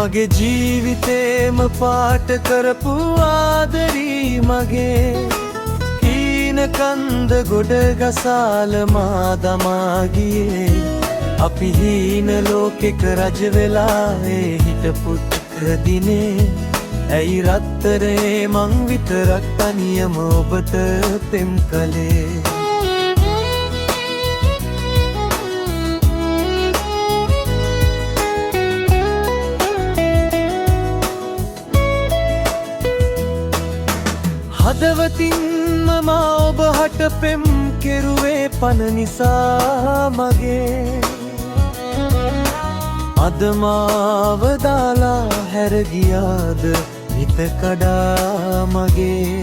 මගේ ජීවිතේම පාට කරපු ආදරී මගේ හීන කන්ද ගොඩ ගසාල මා දමා ගියේ අපි හීන ලෝකෙක රජ වෙලා හිටපු දිනේ ඇයි රත්තරේ මං විතරක් තනියම ඔබට පෙම් කළේ හදවතින්ම මා ඔබ හට පෙම් කෙරුවේ පන නිසා මගේ අද මාව දාලා හැර ගියාද හිත කඩා මගේ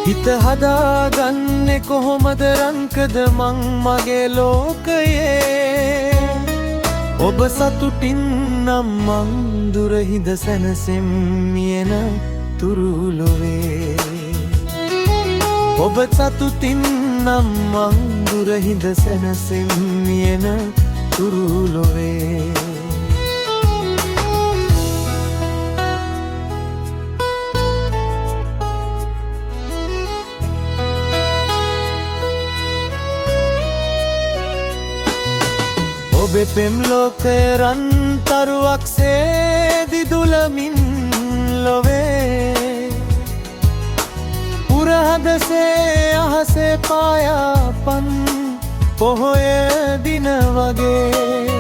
හිත හදාගන්නේ කොහොමද රංකද මං මගේ ලෝකයේ ඔබ සතුටින් නම් මං දුර හිඳ සැනසෙම් මියන තුරු ලොවේ ඔබ සතුටින් නම් මං දුර හිඳ සැනසෙම් මියන තුරු ලොවේ ඔබේ පෙම් ලෝකය රන් තරුවක් සේ දිදුලමින් ලොවේ පුරහදසේ අහසේ පායාපන් පොහොය දින වගේ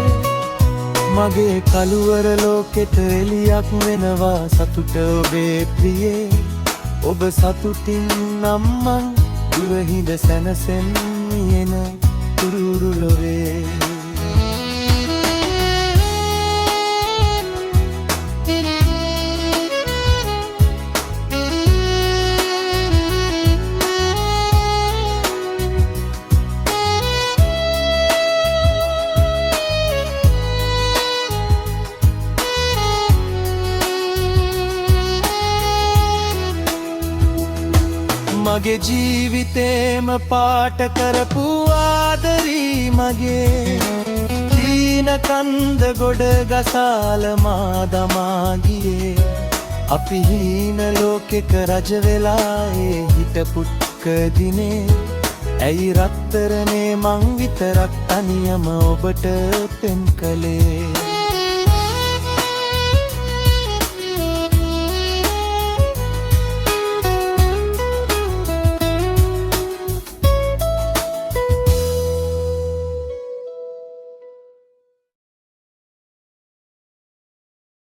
මගේ කළුවර ලෝකෙට එලියක් වෙනවා සතුට ඔබේ ප්‍රියේ ඔබ සතුටින් නම් මං දුර හිඳ සැනසෙම් මියන තුරු ලොවේ මගේ ජීවිතේම පාට කරපු ආදරී මගේ හීන කන්ද ගොඩ ගසාල මා දමා ගියේ අපි හීන ලෝකෙක රජ වෙලා හිටපු දිනේ ඇයි රත්තරනේ මං විතරක් තනියම ඔබට පෙම් කළේ